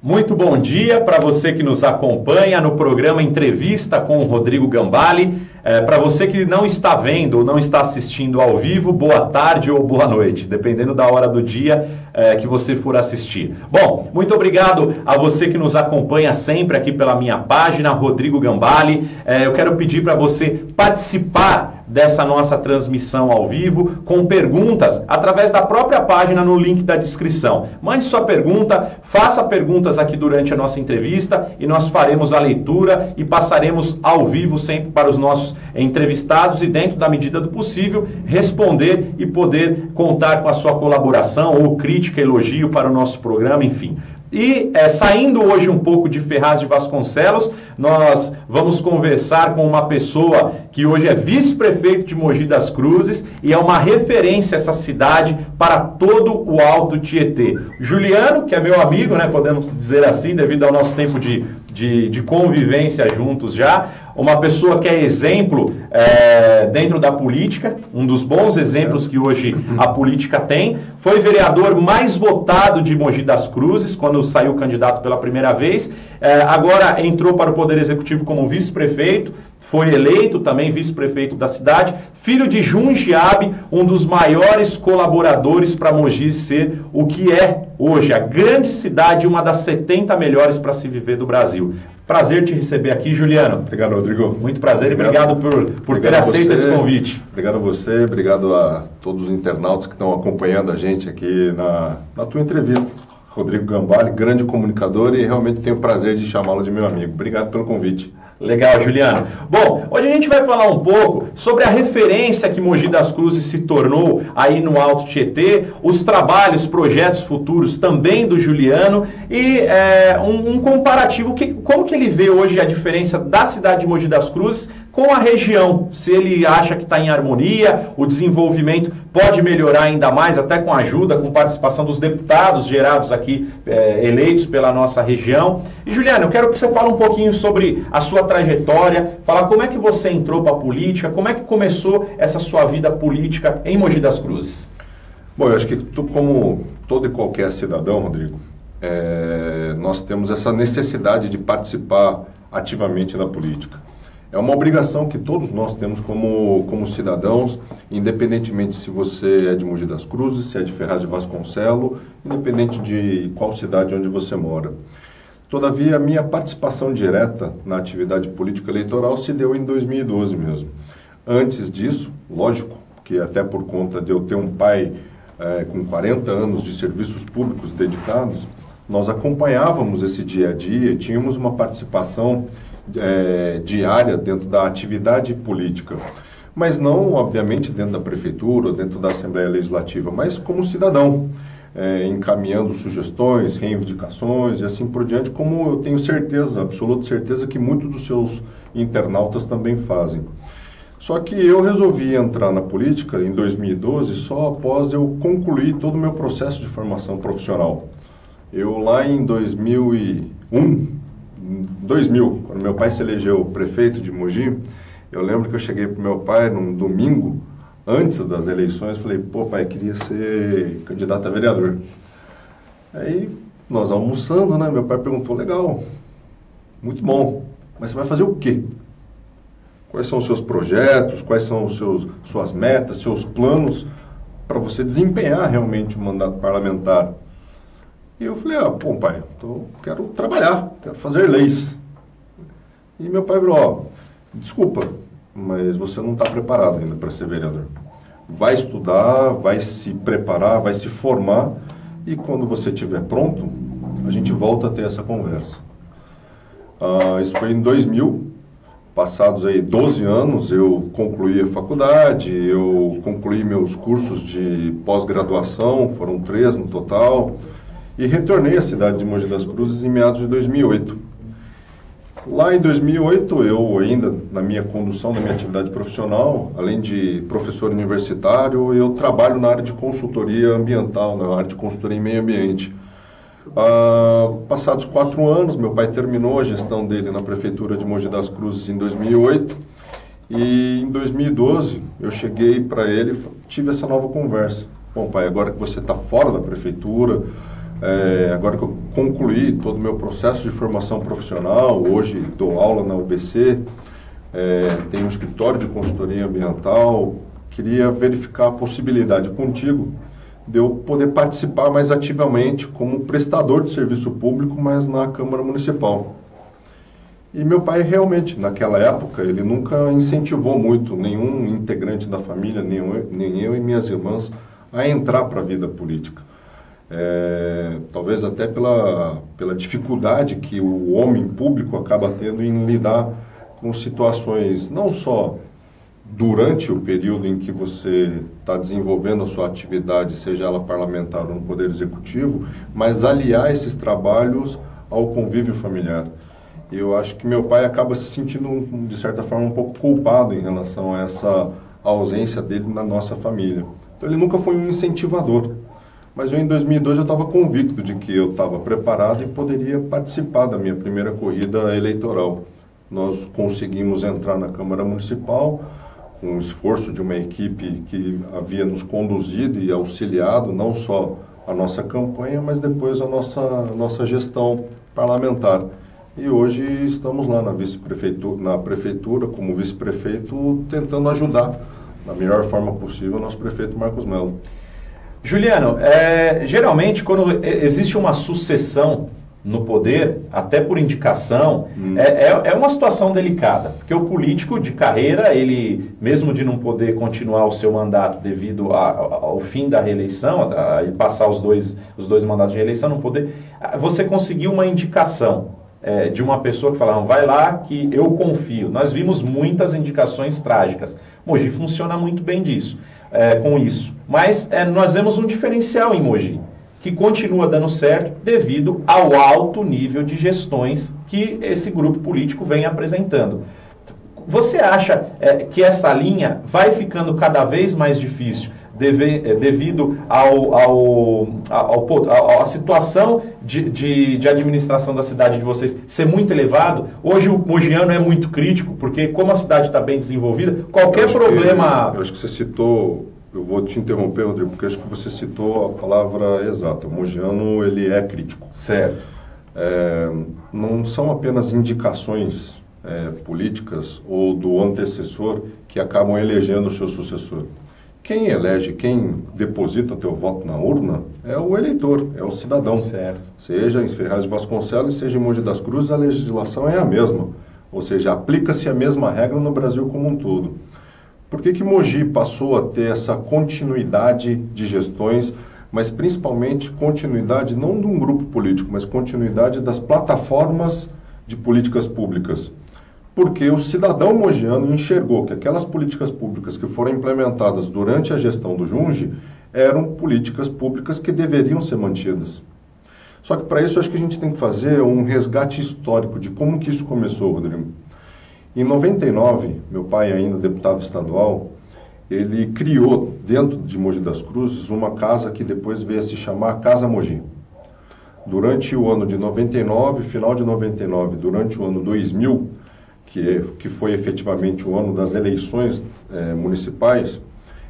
Muito bom dia para você que nos acompanha no programa Entrevista com o Rodrigo Gambale. Para você que não está vendo ou não está assistindo ao vivo, boa tarde ou boa noite, dependendo da hora do dia que você for assistir. Bom, muito obrigado a você que nos acompanha sempre aqui pela minha página, Rodrigo Gambale. Eu quero pedir para você participar dessa nossa transmissão ao vivo com perguntas através da própria página no link da descrição. Mande sua pergunta, faça perguntas aqui durante a nossa entrevista e nós faremos a leitura e passaremos ao vivo sempre para os nossos entrevistados e, dentro da medida do possível, responder e poder contar com a sua colaboração ou crítica, elogio para o nosso programa, enfim. E saindo hoje um pouco de Ferraz de Vasconcelos, nós vamos conversar com uma pessoa que hoje é vice-prefeito de Mogi das Cruzes e é uma referência essa cidade para todo o Alto Tietê. Juliano, que é meu amigo, né, podemos dizer assim, devido ao nosso tempo de convivência juntos já, uma pessoa que é exemplo dentro da política, um dos bons exemplos que hoje a política tem, foi vereador mais votado de Mogi das Cruzes, quando saiu candidato pela primeira vez, agora entrou para o Poder Executivo como vice-prefeito, foi eleito também vice-prefeito da cidade, filho de Jundiabe, um dos maiores colaboradores para Mogi ser o que é hoje, a grande cidade, uma das 70 melhores para se viver do Brasil. Prazer te receber aqui, Juliano. Obrigado, Rodrigo. Muito prazer e obrigado por ter aceito esse convite. Obrigado a você, obrigado a todos os internautas que estão acompanhando a gente aqui na tua entrevista. Rodrigo Gambale, grande comunicador, e realmente tenho o prazer de chamá-lo de meu amigo. Obrigado pelo convite. Legal, Juliano. Bom, hoje a gente vai falar um pouco sobre a referência que Mogi das Cruzes se tornou aí no Alto Tietê, os trabalhos, projetos futuros também do Juliano e um comparativo, como que ele vê hoje a diferença da cidade de Mogi das Cruzes com a região, se ele acha que está em harmonia, o desenvolvimento pode melhorar ainda mais, até com a ajuda, com participação dos deputados gerados aqui, eleitos pela nossa região. E, Juliano, eu quero que você fale um pouquinho sobre a sua trajetória, falar como é que você entrou para a política, como é que começou essa sua vida política em Mogi das Cruzes. Bom, eu acho que tu, como todo e qualquer cidadão, Rodrigo, nós temos essa necessidade de participar ativamente da política. É uma obrigação que todos nós temos como cidadãos, independentemente se você é de Mogi das Cruzes, se é de Ferraz de Vasconcelos, independente de qual cidade onde você mora. Todavia, a minha participação direta na atividade política eleitoral se deu em 2012 mesmo. Antes disso, lógico, que até por conta de eu ter um pai com 40 anos de serviços públicos dedicados, nós acompanhávamos esse dia a dia e tínhamos uma participação diária dentro da atividade política, mas não, obviamente, dentro da prefeitura, dentro da Assembleia Legislativa, mas como cidadão, encaminhando sugestões, reivindicações e assim por diante, como eu tenho certeza, absoluta certeza, que muitos dos seus internautas também fazem. Só que eu resolvi entrar na política em 2012 só após eu concluir todo o meu processo de formação profissional. Eu lá em 2000, quando meu pai se elegeu prefeito de Mogi, eu lembro que eu cheguei para o meu pai num domingo, antes das eleições, falei, pô pai, queria ser candidato a vereador. Aí, nós almoçando, né, meu pai perguntou, legal, muito bom, mas você vai fazer o quê? Quais são os seus projetos, quais são suas metas, seus planos para você desempenhar realmente o mandato parlamentar? E eu falei, pô pai, quero trabalhar, quero fazer leis. E meu pai falou, desculpa, mas você não está preparado ainda para ser vereador. Vai estudar, vai se preparar, vai se formar, e quando você estiver pronto, a gente volta a ter essa conversa. Isso foi em 2000, passados aí 12 anos, eu concluí a faculdade, eu concluí meus cursos de pós-graduação, foram 3 no total, e retornei à cidade de Mogi das Cruzes em meados de 2008. Lá em 2008, eu ainda, na minha condução, na minha atividade profissional, além de professor universitário, eu trabalho na área de consultoria ambiental, na área de consultoria em meio ambiente. Passados 4 anos, meu pai terminou a gestão dele na prefeitura de Mogi das Cruzes em 2008, e em 2012 eu cheguei para ele e tive essa nova conversa. Bom pai, agora que você está fora da prefeitura, Agora que eu concluí todo o meu processo de formação profissional, hoje dou aula na UBC, tenho um escritório de consultoria ambiental, queria verificar a possibilidade contigo de eu poder participar mais ativamente como prestador de serviço público, mas na Câmara Municipal. E meu pai realmente, naquela época, ele nunca incentivou muito nenhum integrante da família, nem eu e minhas irmãs, a entrar para a vida política. Talvez até pela dificuldade que o homem público acaba tendo em lidar com situações, não só durante o período em que você está desenvolvendo a sua atividade, seja ela parlamentar ou no Poder Executivo, mas aliar esses trabalhos ao convívio familiar. E eu acho que meu pai acaba se sentindo, de certa forma, um pouco culpado em relação a essa ausência dele na nossa família. Então ele nunca foi um incentivador. Mas em 2002 eu estava convicto de que eu estava preparado e poderia participar da minha primeira corrida eleitoral. Nós conseguimos entrar na Câmara Municipal com o esforço de uma equipe que havia nos conduzido e auxiliado não só a nossa campanha, mas depois a nossa gestão parlamentar. E hoje estamos lá na prefeitura, como vice-prefeito, tentando ajudar da melhor forma possível o nosso prefeito Marcos Mello. Juliano, geralmente quando existe uma sucessão no poder, até por indicação, é uma situação delicada, porque o político de carreira, ele, mesmo de não poder continuar o seu mandato devido ao fim da reeleição, a passar os dois mandatos de reeleição, não poder, você conseguiu uma indicação de uma pessoa que falava, vai lá que eu confio. Nós vimos muitas indicações trágicas. Mogi funciona muito bem com isso. Mas nós vemos um diferencial em Mogi, que continua dando certo devido ao alto nível de gestões que esse grupo político vem apresentando. Você acha que essa linha vai ficando cada vez mais difícil devido à situação de administração da cidade de vocês ser muito elevado? Hoje o mogiano é muito crítico, porque como a cidade está bem desenvolvida, qualquer problema... Eu acho que você citou... Eu vou te interromper, Rodrigo, porque acho que você citou a palavra exata. O mogiano, ele é crítico. Certo. Não são apenas indicações políticas ou do antecessor que acabam elegendo o seu sucessor. Quem elege, quem deposita teu voto na urna é o eleitor, é o cidadão. Certo. Seja em Ferraz de Vasconcelos, seja em Mogi das Cruzes, a legislação é a mesma. Ou seja, aplica-se a mesma regra no Brasil como um todo. Por que Mogi passou a ter essa continuidade de gestões, mas principalmente continuidade não de um grupo político, mas continuidade das plataformas de políticas públicas? Porque o cidadão mogiano enxergou que aquelas políticas públicas que foram implementadas durante a gestão do Junge eram políticas públicas que deveriam ser mantidas. Só que para isso acho que a gente tem que fazer um resgate histórico de como que isso começou, Rodrigo. Em 99, meu pai ainda deputado estadual, ele criou dentro de Mogi das Cruzes uma casa que depois veio a se chamar Casa Mogi. Durante o ano de 99, final de 99, durante o ano 2000, que foi efetivamente o ano das eleições municipais,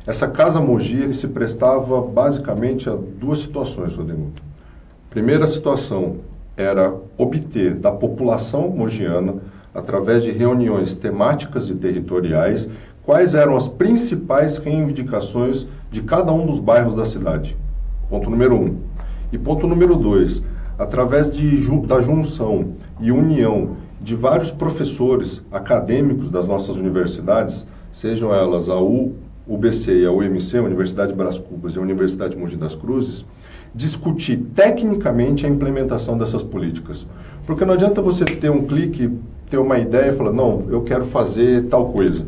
essa Casa Mogi ele se prestava basicamente a duas situações, Rodrigo. Primeira situação era obter da população mogiana, através de reuniões temáticas e territoriais, quais eram as principais reivindicações de cada um dos bairros da cidade. Ponto número 1. E ponto número 2, através da junção e união de vários professores acadêmicos das nossas universidades, sejam elas a UBC e a UMC, a Universidade Brás Cubas e a Universidade Mogi das Cruzes, discutir tecnicamente a implementação dessas políticas. Porque não adianta você ter um clique, ter uma ideia e falar, não, eu quero fazer tal coisa.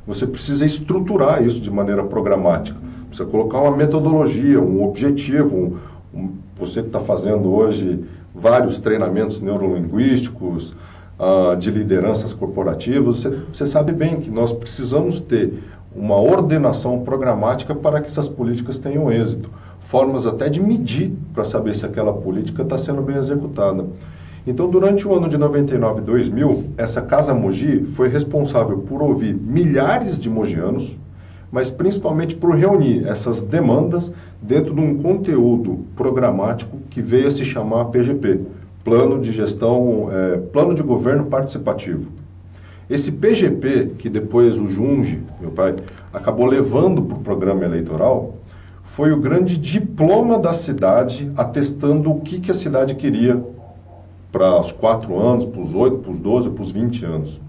Você precisa estruturar isso de maneira programática. Precisa colocar uma metodologia, um objetivo. Você que está fazendo hoje vários treinamentos neurolinguísticos, de lideranças corporativas, você sabe bem que nós precisamos ter uma ordenação programática para que essas políticas tenham êxito. Formas até de medir para saber se aquela política está sendo bem executada. Então, durante o ano de 99 e 2000, essa Casa Mogi foi responsável por ouvir milhares de mogianos, mas principalmente por reunir essas demandas dentro de um conteúdo programático que veio a se chamar PGP, Plano de Gestão, Plano de Governo Participativo. Esse PGP, que depois o Junge, meu pai, acabou levando para o programa eleitoral, foi o grande diploma da cidade, atestando o que a cidade queria para os 4 anos, para os 8, para os 12, para os 20 anos.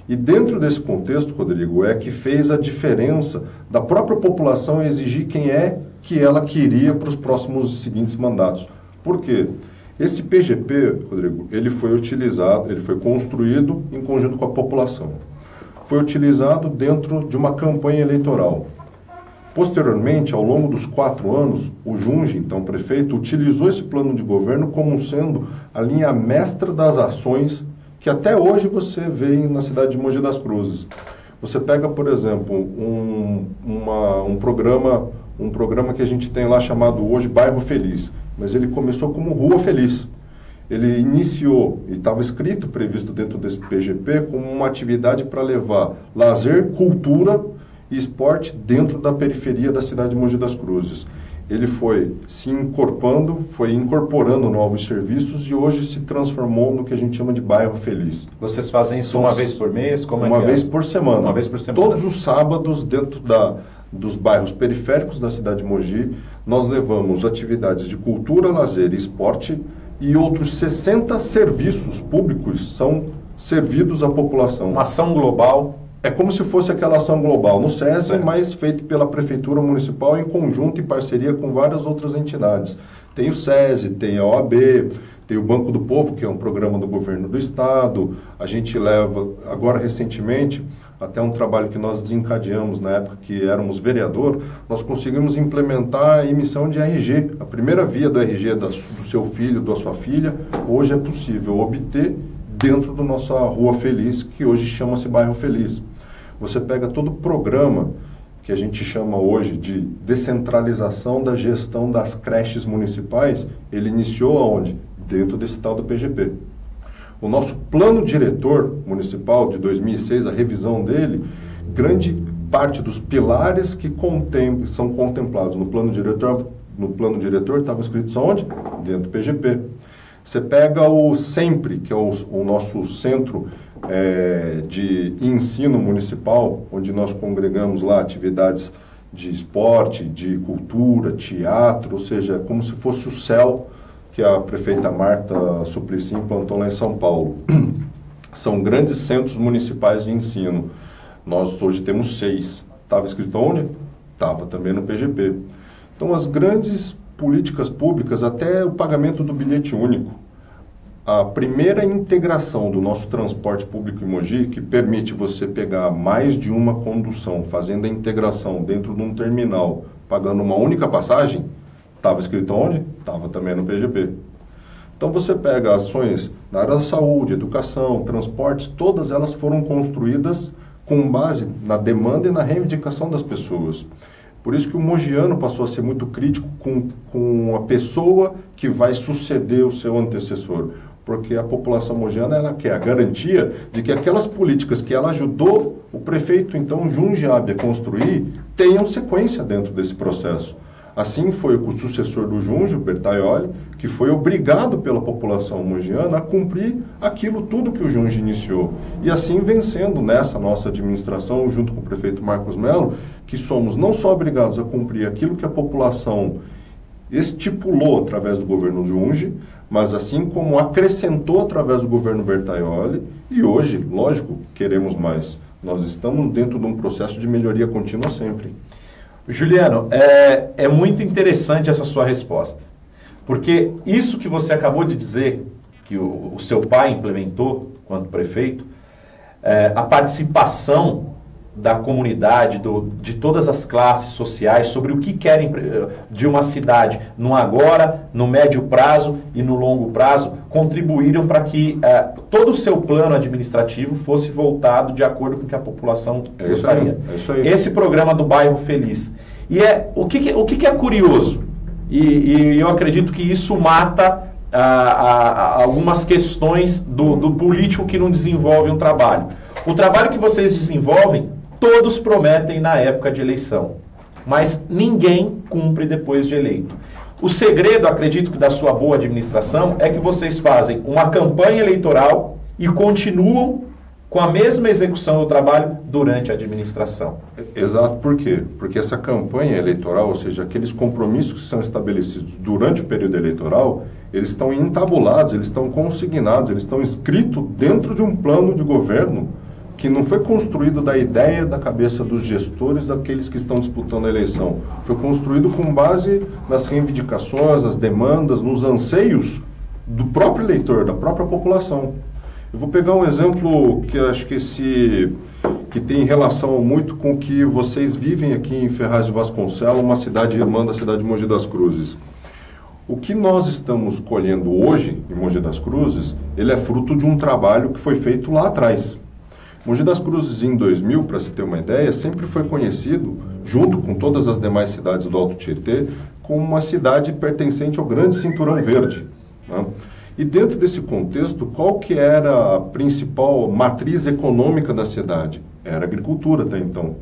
E dentro desse contexto, Rodrigo, é que fez a diferença da própria população exigir quem é que ela queria para os próximos seguintes mandatos. Por quê? Esse PGP, Rodrigo, ele foi utilizado, ele foi construído em conjunto com a população. Foi utilizado dentro de uma campanha eleitoral. Posteriormente, ao longo dos 4 anos, o Junge, então prefeito, utilizou esse plano de governo como sendo a linha mestra das ações que até hoje você vê na cidade de Mogi das Cruzes. Você pega, por exemplo, um programa que a gente tem lá chamado hoje Bairro Feliz, mas ele começou como Rua Feliz. Ele iniciou, e estava escrito, previsto dentro desse PGP, como uma atividade para levar lazer, cultura e esporte dentro da periferia da cidade de Mogi das Cruzes. Ele foi se incorporando, foi incorporando novos serviços e hoje se transformou no que a gente chama de Bairro Feliz. Vocês fazem isso uma vez por mês? Uma vez por semana. Uma vez por semana. Todos os sábados, dentro dos bairros periféricos da cidade de Mogi, nós levamos atividades de cultura, lazer e esporte e outros 60 serviços públicos são servidos à população. Uma ação global. É como se fosse aquela ação global no SESI, mas feita pela Prefeitura Municipal em conjunto e parceria com várias outras entidades. Tem o SESI, tem a OAB, tem o Banco do Povo, que é um programa do governo do Estado. A gente leva, agora recentemente, até um trabalho que nós desencadeamos na época que éramos vereador, nós conseguimos implementar a emissão de RG. A primeira via do RG do seu filho, da sua filha, hoje é possível obter dentro da nossa Rua Feliz, que hoje chama-se Bairro Feliz. Você pega todo o programa que a gente chama hoje de descentralização da gestão das creches municipais, ele iniciou aonde? Dentro desse tal do PGP. O nosso plano diretor municipal de 2006, a revisão dele, grande parte dos pilares que são contemplados no plano diretor estavam escritos aonde? Dentro do PGP. Você pega o SEMPRE, que é o nosso centro de ensino municipal, onde nós congregamos lá atividades de esporte, de cultura, teatro, ou seja, como se fosse o CEL, que a prefeita Marta Suplicy implantou lá em São Paulo. São grandes centros municipais de ensino. Nós hoje temos 6. Estava escrito onde? Estava também no PGP. Então, as grandes políticas públicas, até o pagamento do bilhete único. A primeira integração do nosso transporte público em Mogi, que permite você pegar mais de uma condução, fazendo a integração dentro de um terminal, pagando uma única passagem, estava escrito onde? Estava também no PGP. Então você pega ações na área da saúde, educação, transportes, todas elas foram construídas com base na demanda e na reivindicação das pessoas. Por isso que o mogiano passou a ser muito crítico com a pessoa que vai suceder o seu antecessor. Porque a população mogiana, ela quer a garantia de que aquelas políticas que ela ajudou o prefeito, então, Junge Abbe a construir, tenham sequência dentro desse processo. Assim foi o sucessor do Junge, o Bertaioli, que foi obrigado pela população mogiana a cumprir aquilo tudo que o Junge iniciou. E assim vencendo nessa nossa administração, junto com o prefeito Marcos Melo, que somos não só obrigados a cumprir aquilo que a população estipulou através do governo Junge, mas assim como acrescentou através do governo Bertaioli, e hoje, lógico, queremos mais. Nós estamos dentro de um processo de melhoria contínua sempre. Juliano, é muito interessante essa sua resposta, porque isso que você acabou de dizer, que o seu pai implementou quanto prefeito, a participação da comunidade, de todas as classes sociais, sobre o que querem de uma cidade no agora, no médio prazo e no longo prazo, contribuíram para que todo o seu plano administrativo fosse voltado de acordo com o que a população gostaria. É isso aí. Esse programa do Bairro Feliz. E o que é curioso, e eu acredito que isso mata algumas questões do político que não desenvolve um trabalho. O trabalho que vocês desenvolvem Todos prometem na época de eleição, mas ninguém cumpre depois de eleito. O segredo, acredito que da sua boa administração, é que vocês fazem uma campanha eleitoral e continuam com a mesma execução do trabalho durante a administração. Exato, por quê? Porque essa campanha eleitoral, ou seja, aqueles compromissos que são estabelecidos durante o período eleitoral, eles estão entabulados, eles estão consignados, eles estão escritos dentro de um plano de governo que não foi construído da ideia da cabeça dos gestores, daqueles que estão disputando a eleição. Foi construído com base nas reivindicações, nas demandas, nos anseios do próprio eleitor, da própria população. Eu vou pegar um exemplo que acho que tem relação muito com o que vocês vivem aqui em Ferraz de Vasconcelos, uma cidade irmã da cidade de Mogi das Cruzes. O que nós estamos colhendo hoje em Mogi das Cruzes, ele é fruto de um trabalho que foi feito lá atrás. Mogi das Cruzes, em 2000, para se ter uma ideia, sempre foi conhecido, junto com todas as demais cidades do Alto Tietê, como uma cidade pertencente ao grande cinturão verde, né? E dentro desse contexto, qual que era a principal matriz econômica da cidade? Era a agricultura até então.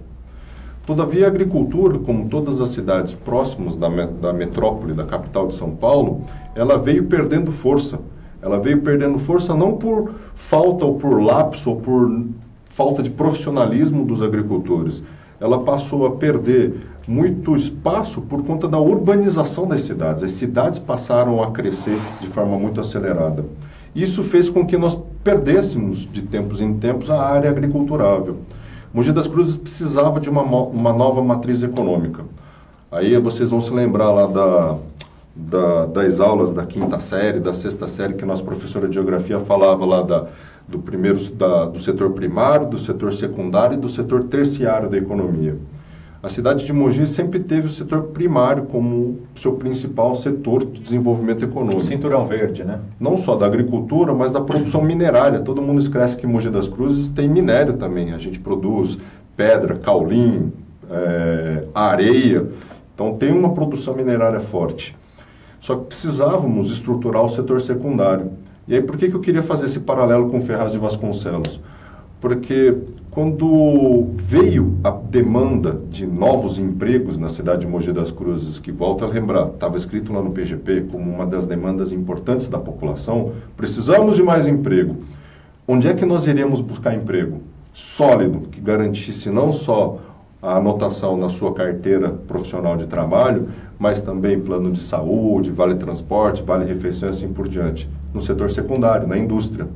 Todavia, a agricultura, como todas as cidades próximas da metrópole, da capital de São Paulo, ela veio perdendo força. Ela veio perdendo força não por falta ou por lapso ou por falta de profissionalismo dos agricultores. Ela passou a perder muito espaço por conta da urbanização das cidades. As cidades passaram a crescer de forma muito acelerada. Isso fez com que nós perdêssemos, de tempos em tempos, a área agriculturável. Mogi das Cruzes precisava de uma nova matriz econômica. Aí vocês vão se lembrar lá das aulas da quinta série, da sexta série, que nossa professora de geografia falava lá do setor primário, do setor secundário e do setor terciário da economia. A cidade de Mogi sempre teve o setor primário como seu principal setor de desenvolvimento econômico. O cinturão verde, né? Não só da agricultura, mas da produção minerária. Todo mundo esquece que Mogi das Cruzes tem minério também. A gente produz pedra, caulim, areia. Então tem uma produção minerária forte. Só que precisávamos estruturar o setor secundário. E aí por que eu queria fazer esse paralelo com Ferraz de Vasconcelos? Porque quando veio a demanda de novos empregos na cidade de Mogi das Cruzes, que, volto a lembrar, estava escrito lá no PGP como uma das demandas importantes da população, precisamos de mais emprego. Onde é que nós iríamos buscar emprego? Sólido, que garantisse não só a anotação na sua carteira profissional de trabalho, mas também plano de saúde, vale transporte, vale refeição e assim por diante, no setor secundário, na indústria.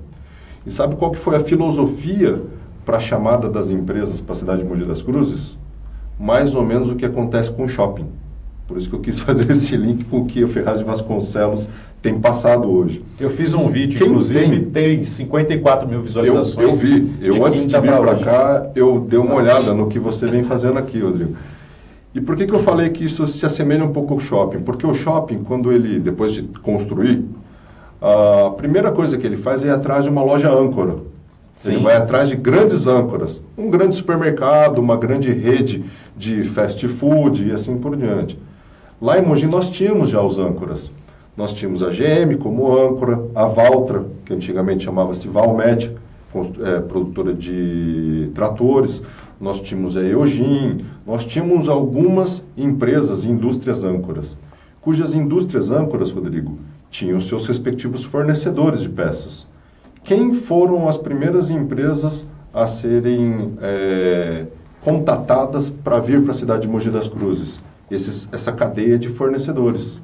E sabe qual que foi a filosofia para a chamada das empresas para a cidade de Mogi das Cruzes? Mais ou menos o que acontece com o shopping. Por isso que eu quis fazer esse link com o que o Ferraz de Vasconcelos tem passado hoje. Eu fiz um vídeo, inclusive, tem 54 mil visualizações. Eu vi. Antes de vir para cá, eu dei uma olhada no que você vem fazendo aqui, Rodrigo. E por que eu falei que isso se assemelha um pouco ao shopping? Porque o shopping, quando ele, depois de construir, a primeira coisa que ele faz é ir atrás de uma loja âncora. Sim. Ele vai atrás de grandes âncoras. Um grande supermercado, uma grande rede de fast food e assim por diante. Lá em Mogi nós tínhamos já os âncoras. Nós tínhamos a GM como âncora, a Valtra, que antigamente chamava-se Valmet, produtora de tratores. Nós tínhamos a Eogin, nós tínhamos algumas empresas e indústrias âncoras, cujas indústrias âncoras, Rodrigo, tinham seus respectivos fornecedores de peças. Quem foram as primeiras empresas a serem contatadas para vir para a cidade de Mogi das Cruzes? Essa cadeia de fornecedores.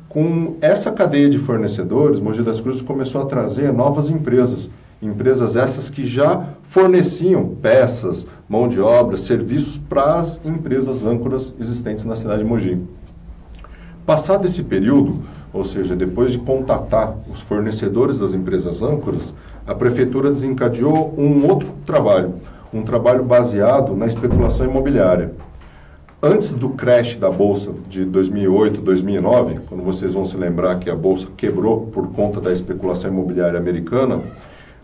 Com essa cadeia de fornecedores, Mogi das Cruzes começou a trazer novas empresas. Empresas essas que já forneciam peças, mão de obra, serviços para as empresas âncoras existentes na cidade de Mogi. Passado esse período, ou seja, depois de contatar os fornecedores das empresas âncoras, a prefeitura desencadeou um outro trabalho, um trabalho baseado na especulação imobiliária. Antes do crash da Bolsa de 2008, 2009, quando vocês vão se lembrar que a Bolsa quebrou por conta da especulação imobiliária americana,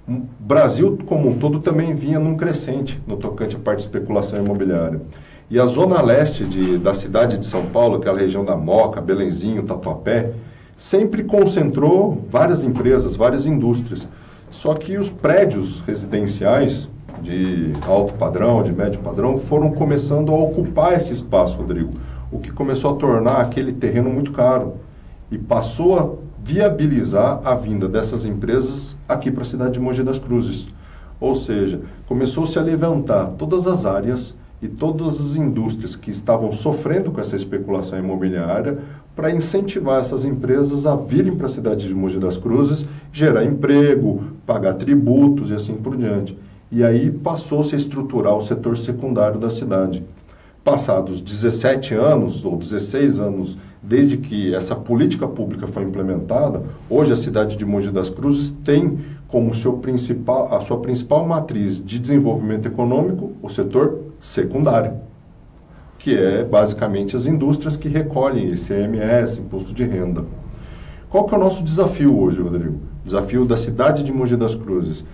o Brasil como um todo também vinha num crescente no tocante à parte de especulação imobiliária. E a zona leste da cidade de São Paulo, aquela região da Moca, Belenzinho, Tatuapé, sempre concentrou várias empresas, várias indústrias. Só que os prédios residenciais de alto padrão, de médio padrão, foram começando a ocupar esse espaço, Rodrigo, o que começou a tornar aquele terreno muito caro e passou a viabilizar a vinda dessas empresas aqui para a cidade de Mogi das Cruzes. Ou seja, começou-se a levantar todas as áreas e todas as indústrias que estavam sofrendo com essa especulação imobiliária para incentivar essas empresas a virem para a cidade de Mogi das Cruzes, gerar emprego, pagar tributos e assim por diante. E aí passou-se a estruturar o setor secundário da cidade. Passados 17 anos ou 16 anos desde que essa política pública foi implementada, hoje a cidade de Mogi das Cruzes tem como a sua principal matriz de desenvolvimento econômico o setor secundário, que é basicamente as indústrias que recolhem ICMS, imposto de renda. Qual que é o nosso desafio hoje, Rodrigo? O desafio da cidade de Mogi das Cruzes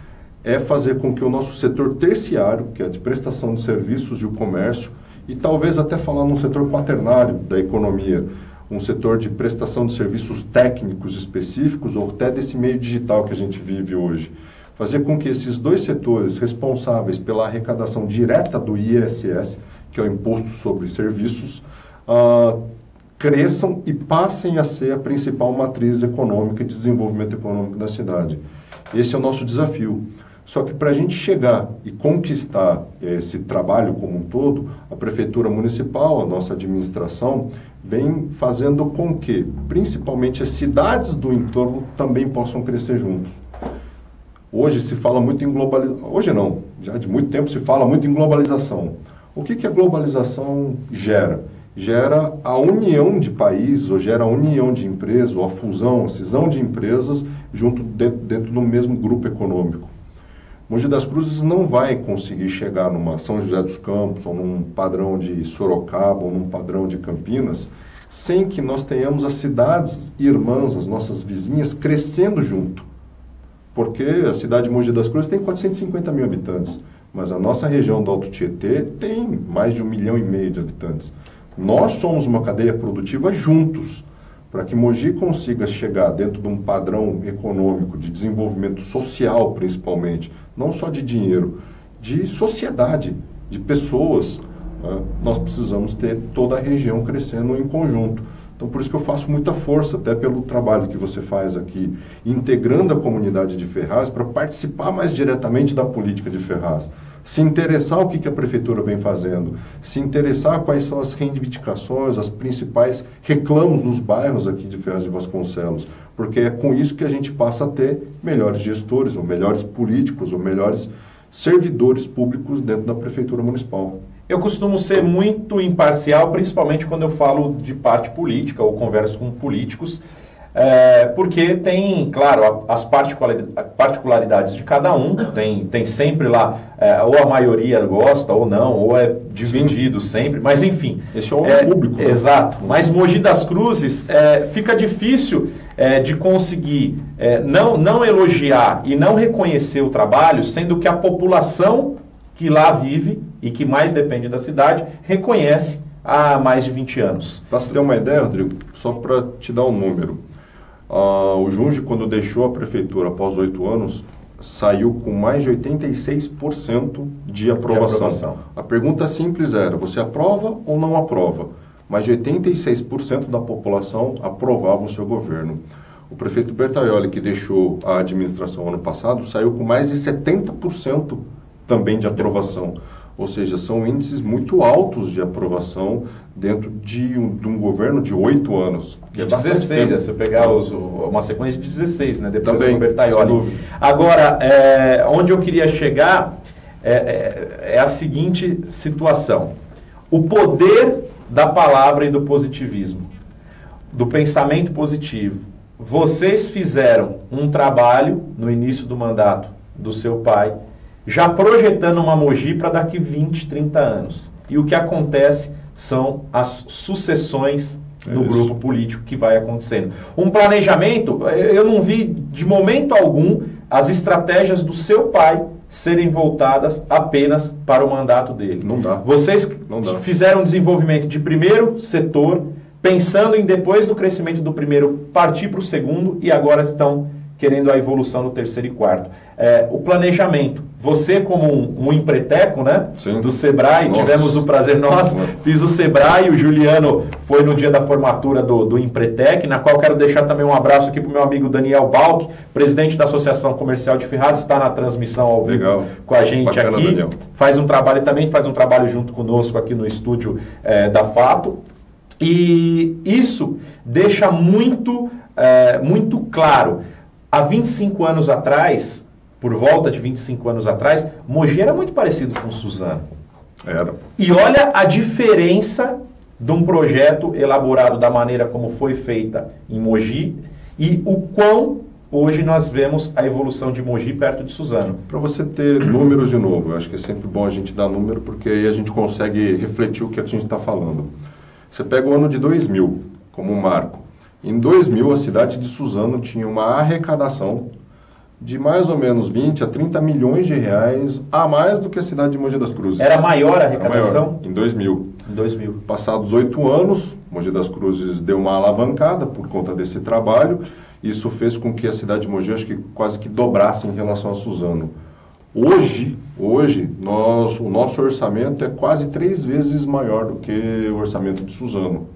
é fazer com que o nosso setor terciário, que é de prestação de serviços e o comércio, e talvez até falar num setor quaternário da economia, um setor de prestação de serviços técnicos específicos ou até desse meio digital que a gente vive hoje. Fazer com que esses dois setores responsáveis pela arrecadação direta do ISS, que é o Imposto sobre Serviços, cresçam e passem a ser a principal matriz econômica de desenvolvimento econômico da cidade. Esse é o nosso desafio. Só que para a gente chegar e conquistar esse trabalho como um todo, a Prefeitura Municipal, a nossa administração, vem fazendo com que, principalmente, as cidades do entorno também possam crescer juntos. Hoje se fala muito em globalização. Hoje não, já de muito tempo se fala muito em globalização. O que a globalização gera? Gera a união de países, ou gera a união de empresas, ou a fusão, a cisão de empresas junto dentro do mesmo grupo econômico. Mogi das Cruzes não vai conseguir chegar numa São José dos Campos, ou num padrão de Sorocaba, ou num padrão de Campinas, sem que nós tenhamos as cidades irmãs, as nossas vizinhas, crescendo junto. Porque a cidade de Mogi das Cruzes tem 450 mil habitantes, mas a nossa região do Alto Tietê tem mais de 1,5 milhão de habitantes. Nós somos uma cadeia produtiva juntos, para que Mogi consiga chegar dentro de um padrão econômico, de desenvolvimento social principalmente, não só de dinheiro, de sociedade, de pessoas, né? Nós precisamos ter toda a região crescendo em conjunto. Então, por isso que eu faço muita força, até pelo trabalho que você faz aqui, integrando a comunidade de Ferraz para participar mais diretamente da política de Ferraz. Se interessar o que a Prefeitura vem fazendo, se interessar quais são as reivindicações, as principais reclamos nos bairros aqui de Ferraz de Vasconcelos, porque é com isso que a gente passa a ter melhores gestores, ou melhores políticos, ou melhores servidores públicos dentro da Prefeitura Municipal. Eu costumo ser muito imparcial, principalmente quando eu falo de parte política ou converso com políticos, porque tem, claro, as particularidades de cada um, tem sempre lá, ou a maioria gosta ou não, ou é dividido sempre, mas enfim. Esse é o público. Né? Exato, mas Mogi das Cruzes fica difícil de conseguir não elogiar e não reconhecer o trabalho, sendo que a população que lá vive e que mais depende da cidade reconhece há mais de 20 anos. Para você ter uma ideia, Rodrigo, só para te dar um número. O Junge, quando deixou a prefeitura após 8 anos, saiu com mais de 86% de aprovação. A pergunta simples era, você aprova ou não aprova? Mais de 86% da população aprovava o seu governo. O prefeito Bertaioli, que deixou a administração ano passado, saiu com mais de 70% também de aprovação. Ou seja, são índices muito altos de aprovação dentro de um governo de 8 anos. Que é 16, se você pegar uma sequência de 16, né? Depois também, do Bertaioli. Agora, onde eu queria chegar é a seguinte situação. O poder da palavra e do positivismo, do pensamento positivo. Vocês fizeram um trabalho no início do mandato do seu pai, já projetando uma Mogi para daqui 20, 30 anos. E o que acontece são as sucessões no grupo político que vai acontecendo. Um planejamento, eu não vi de momento algum as estratégias do seu pai serem voltadas apenas para o mandato dele. Não dá. Vocês fizeram desenvolvimento de primeiro setor, pensando em depois do crescimento do primeiro partir para o segundo, e agora estão querendo a evolução no terceiro e quarto. O planejamento. Você como um empreteco, né? Sim. Do Sebrae, Nossa. tivemos o prazer, fiz o Sebrae, o Juliano foi no dia da formatura do Empretec, na qual quero deixar também um abraço aqui para o meu amigo Daniel Balk, presidente da Associação Comercial de Ferraz, está na transmissão ao vivo. Legal. Com a gente. Bacana, aqui. Daniel. Faz um trabalho junto conosco aqui no estúdio da Fato. E isso deixa muito claro. Há 25 anos atrás, por volta de 25 anos atrás, Mogi era muito parecido com Suzano. Era. E olha a diferença de um projeto elaborado da maneira como foi feita em Mogi e o quão hoje nós vemos a evolução de Mogi perto de Suzano. Para você ter números de novo, eu acho que é sempre bom a gente dar número, porque aí a gente consegue refletir o que a gente está falando. Você pega o ano de 2000 como um marco. Em 2000, a cidade de Suzano tinha uma arrecadação de mais ou menos 20 a 30 milhões de reais a mais do que a cidade de Mogi das Cruzes. Era maior a arrecadação? Era maior, em 2000. Em 2000. Passados 8 anos, Mogi das Cruzes deu uma alavancada por conta desse trabalho. Isso fez com que a cidade de Mogi, acho que quase que dobrasse em relação a Suzano. Hoje o nosso orçamento é quase 3 vezes maior do que o orçamento de Suzano.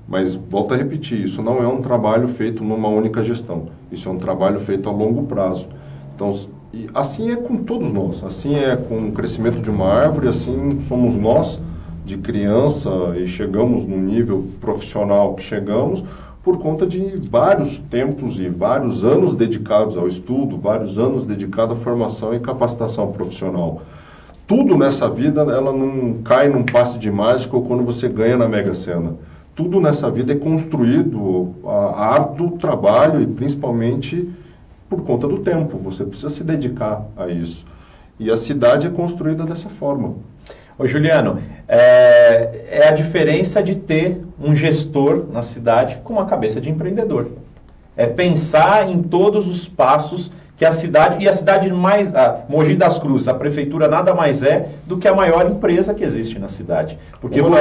Mas, volto a repetir, isso não é um trabalho feito numa única gestão. Isso é um trabalho feito a longo prazo. Então, e assim é com todos nós. Assim é com o crescimento de uma árvore, assim somos nós, de criança, e chegamos no nível profissional que chegamos, por conta de vários tempos e vários anos dedicados ao estudo, vários anos dedicados à formação e capacitação profissional. Tudo nessa vida, ela não cai num passe de mágica ou quando você ganha na Mega Sena. Tudo nessa vida é construído a árduo trabalho e principalmente por conta do tempo. Você precisa se dedicar a isso. E a cidade é construída dessa forma. Ô Juliano, é a diferença de ter um gestor na cidade com uma cabeça de empreendedor. É pensar em todos os passos que a cidade, e a cidade mais, Mogi das Cruzes, a prefeitura nada mais é do que a maior empresa que existe na cidade. Porque uma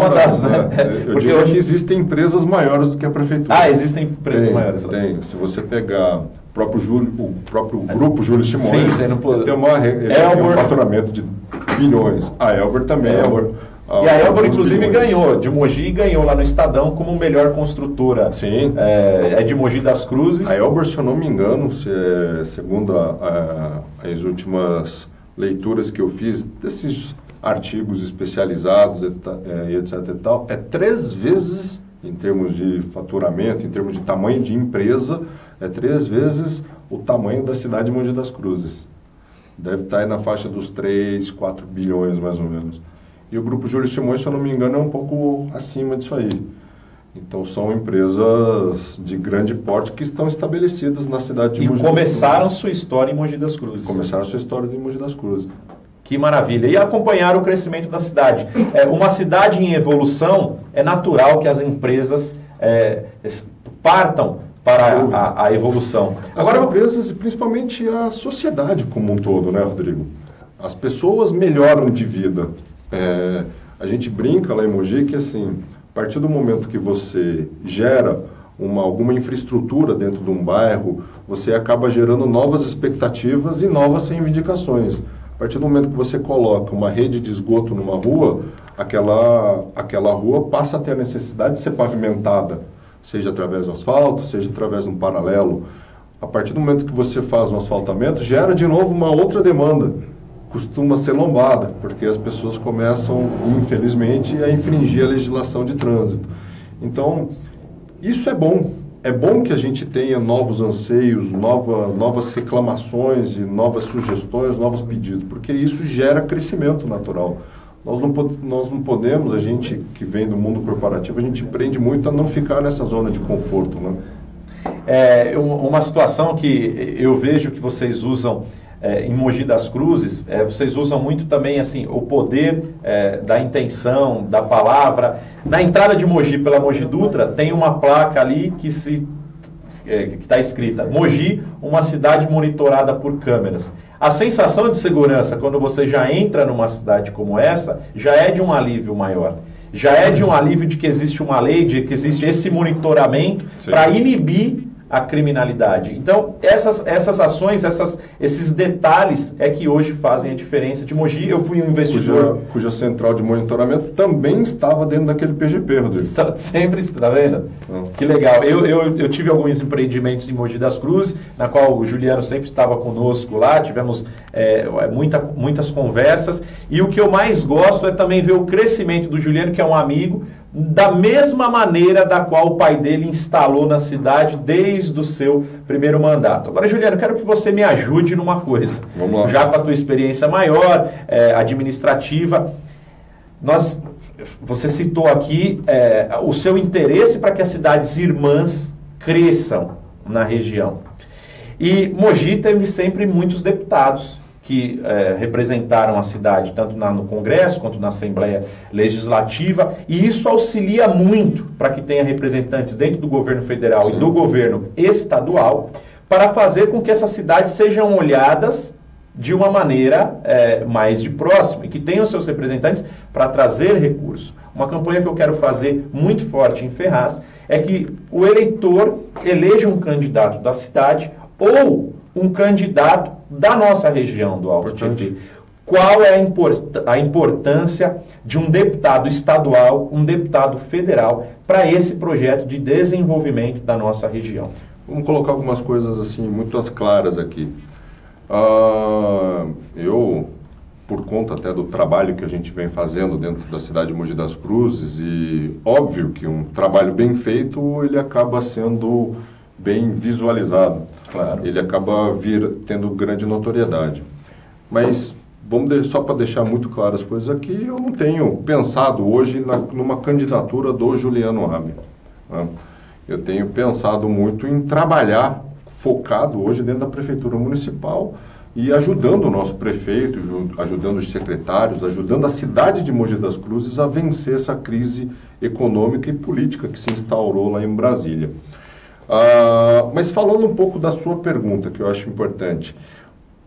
das, né? Eu diria que existem empresas maiores do que a prefeitura. Existem empresas maiores. Tem. Se você pegar o próprio grupo Júlio Simões, sim, não pode... tem um faturamento de bilhões. A Elber também e a Elber, inclusive, ganhou. De Mogi ganhou lá no Estadão como melhor construtora. Sim. É de Mogi das Cruzes. A Elber, se eu não me engano, segundo as últimas leituras que eu fiz desses artigos especializados, e etc e tal, é 3 vezes, em termos de faturamento, em termos de tamanho de empresa, é 3 vezes o tamanho da cidade de Mogi das Cruzes. Deve estar aí na faixa dos 3, 4 bilhões, mais ou menos. E o Grupo Júlio Simões, se eu não me engano, é um pouco acima disso aí. Então, são empresas de grande porte que estão estabelecidas na cidade de Mogi das Cruzes. E começaram sua história em Mogi das Cruzes. Começaram sua história em Mogi das Cruzes. Que maravilha. E acompanharam o crescimento da cidade. Uma cidade em evolução, é natural que as empresas partam para a evolução. Agora, as empresas e principalmente a sociedade como um todo, né, Rodrigo? As pessoas melhoram de vida. A gente brinca lá em Mogi que, assim, a partir do momento que você gera alguma infraestrutura dentro de um bairro, você acaba gerando novas expectativas e novas reivindicações. A partir do momento que você coloca uma rede de esgoto numa rua, aquela rua passa a ter a necessidade de ser pavimentada, seja através do asfalto, seja através de um paralelo. A partir do momento que você faz um asfaltamento, gera de novo uma outra demanda. Costuma ser lombada, porque as pessoas começam, infelizmente, a infringir a legislação de trânsito. Então, isso é bom. É bom que a gente tenha novos anseios, novas reclamações e novas sugestões, novos pedidos, porque isso gera crescimento natural. Nós não podemos, a gente que vem do mundo corporativo, a gente aprende muito a não ficar nessa zona de conforto, né? Uma situação que eu vejo que vocês usam em Mogi das Cruzes, vocês usam muito também assim, o poder da intenção, da palavra. Na entrada de Mogi, pela Mogi Dutra, tem uma placa ali que está escrita: Mogi, uma cidade monitorada por câmeras. A sensação de segurança, quando você já entra numa cidade como essa, já é de um alívio maior. Já é de um alívio de que existe uma lei, de que existe esse monitoramento para inibir a criminalidade. Então, essas ações, esses detalhes é que hoje fazem a diferença de Mogi. Eu fui um investidor... Cuja central de monitoramento também estava dentro daquele PGP, Rodrigo. Sempre, está vendo? Que legal. Eu tive alguns empreendimentos em Mogi das Cruzes, na qual o Juliano sempre estava conosco lá, tivemos muitas conversas, e o que eu mais gosto é também ver o crescimento do Juliano, que é um amigo, da mesma maneira da qual o pai dele instalou na cidade desde o seu primeiro mandato. Agora, Juliano, eu quero que você me ajude numa coisa. Vamos lá. Já com a tua experiência maior, administrativa, você citou aqui o seu interesse para que as cidades irmãs cresçam na região. E Mogi teve sempre muitos deputados que representaram a cidade, tanto no Congresso quanto na Assembleia Legislativa, e isso auxilia muito para que tenha representantes dentro do governo federal e do governo estadual, para fazer com que essas cidades sejam olhadas de uma maneira mais de próxima, e que tenham seus representantes para trazer recursos. Uma campanha que eu quero fazer muito forte em Ferraz é que o eleitor eleja um candidato da cidade ou um candidato da nossa região do Alto Tietê. Qual é a importância de um deputado estadual, um deputado federal, para esse projeto de desenvolvimento da nossa região? Vamos colocar algumas coisas assim, muito claras aqui. Eu, por conta até do trabalho que a gente vem fazendo dentro da cidade de Mogi das Cruzes, e óbvio que um trabalho bem feito, ele acaba sendo bem visualizado. Claro. Ele acaba tendo grande notoriedade. Mas, só para deixar muito claras as coisas aqui, eu não tenho pensado hoje numa candidatura do Juliano Rabi. Né? Eu tenho pensado muito em trabalhar focado hoje dentro da Prefeitura Municipal e ajudando o nosso prefeito, ajudando os secretários, ajudando a cidade de Mogi das Cruzes a vencer essa crise econômica e política que se instaurou lá em Brasília. Mas falando um pouco da sua pergunta, que eu acho importante.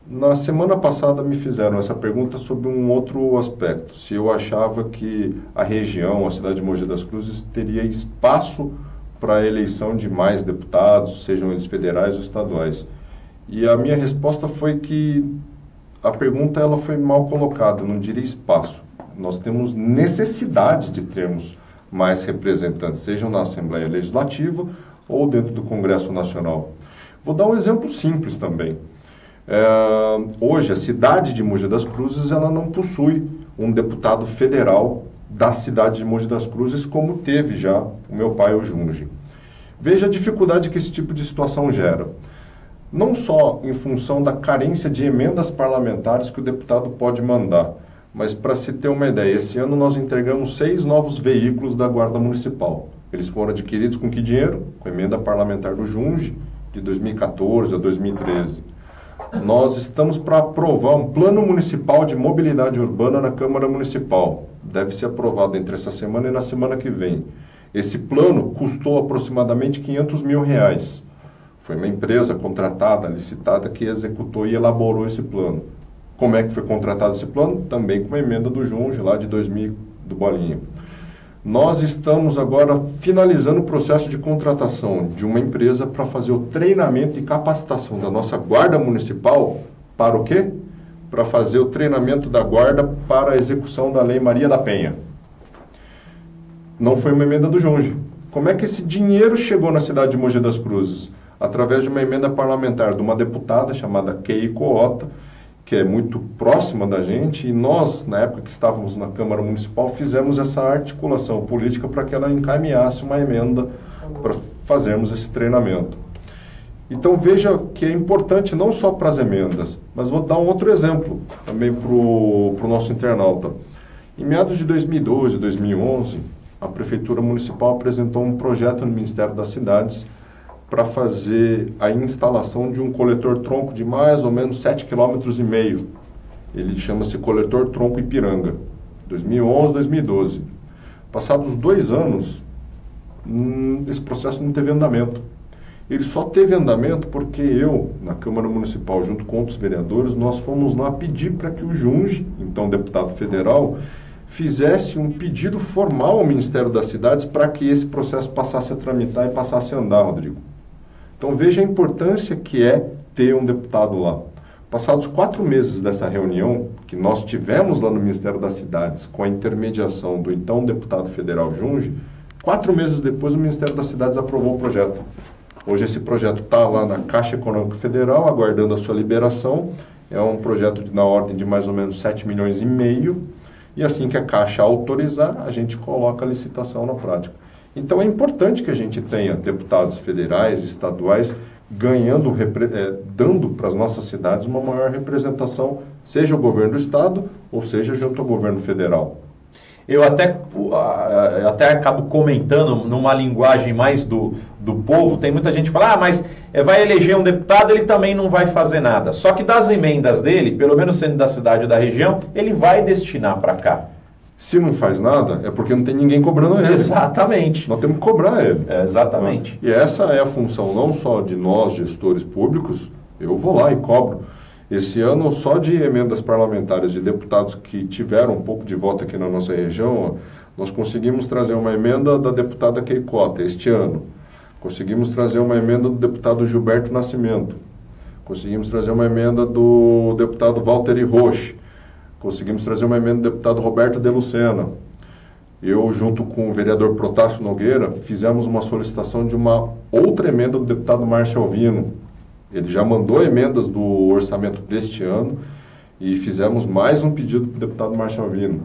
Na semana passada me fizeram essa pergunta sobre um outro aspecto. Se eu achava que a região, a cidade de Mogi das Cruzes, teria espaço para a eleição de mais deputados, sejam eles federais ou estaduais. E a minha resposta foi que a pergunta ela foi mal colocada, não diria espaço. Nós temos necessidade de termos mais representantes, sejam na Assembleia Legislativa ou dentro do Congresso Nacional. Vou dar um exemplo simples também. Hoje, a cidade de Mogi das Cruzes ela não possui um deputado federal da cidade de Mogi das Cruzes, como teve já o meu pai, o Junge. Veja a dificuldade que esse tipo de situação gera. Não só em função da carência de emendas parlamentares que o deputado pode mandar, mas para se ter uma ideia, esse ano nós entregamos 6 novos veículos da Guarda Municipal. Eles foram adquiridos com que dinheiro? Com a emenda parlamentar do Junge, de 2014 a 2013. Nós estamos para aprovar um plano municipal de mobilidade urbana na Câmara Municipal. Deve ser aprovado entre essa semana e na semana que vem. Esse plano custou aproximadamente R$500 mil. Foi uma empresa contratada, licitada, que executou e elaborou esse plano. Como é que foi contratado esse plano? Também com uma emenda do Junge, lá de 2000, do Bolinha. Nós estamos agora finalizando o processo de contratação de uma empresa para fazer o treinamento e capacitação da nossa Guarda Municipal para o quê? Para fazer o treinamento da Guarda para a execução da Lei Maria da Penha. Não foi uma emenda do Junge. Como é que esse dinheiro chegou na cidade de Mogi das Cruzes? Através de uma emenda parlamentar de uma deputada chamada Keiko Ota, que é muito próxima da gente, e nós, na época que estávamos na Câmara Municipal, fizemos essa articulação política para que ela encaminhasse uma emenda para fazermos esse treinamento. Então veja que é importante não só para as emendas, mas vou dar um outro exemplo também para o nosso internauta. Em meados de 2012, 2011, a Prefeitura Municipal apresentou um projeto no Ministério das Cidades para fazer a instalação de um coletor-tronco de mais ou menos 7,5 km. Ele chama-se Coletor-Tronco Ipiranga, 2011, 2012. Passados 2 anos, esse processo não teve andamento. Ele só teve andamento porque eu, na Câmara Municipal, junto com outros vereadores, nós fomos lá pedir para que o Junge, então deputado federal, fizesse um pedido formal ao Ministério das Cidades para que esse processo passasse a tramitar e passasse a andar, Rodrigo. Então veja a importância que é ter um deputado lá. Passados 4 meses dessa reunião, que nós tivemos lá no Ministério das Cidades, com a intermediação do então deputado federal Junge, 4 meses depois o Ministério das Cidades aprovou o projeto. Hoje esse projeto está lá na Caixa Econômica Federal, aguardando a sua liberação. É um projeto na ordem de mais ou menos 7,5 milhões. E assim que a Caixa autorizar, a gente coloca a licitação na prática. Então é importante que a gente tenha deputados federais, estaduais, ganhando, dando para as nossas cidades uma maior representação, seja o governo do estado ou seja junto ao governo federal. Eu até acabo comentando numa linguagem mais do povo. Tem muita gente que fala, mas vai eleger um deputado, ele também não vai fazer nada. Só que das emendas dele, pelo menos sendo da cidade ou da região, ele vai destinar para cá. Se não faz nada, é porque não tem ninguém cobrando ele. Exatamente. Nós temos que cobrar ele. Exatamente. E essa é a função não só de nós, gestores públicos, eu vou lá e cobro. Esse ano, só de emendas parlamentares de deputados que tiveram um pouco de voto aqui na nossa região, nós conseguimos trazer uma emenda da deputada Keikota este ano. Conseguimos trazer uma emenda do deputado Gilberto Nascimento. Conseguimos trazer uma emenda do deputado Walter Roche. Conseguimos trazer uma emenda do deputado Roberto de Lucena. Eu, junto com o vereador Protásio Nogueira, fizemos uma solicitação de uma outra emenda do deputado Márcio Alvino. Ele já mandou emendas do orçamento deste ano e fizemos mais um pedido para o deputado Márcio Alvino.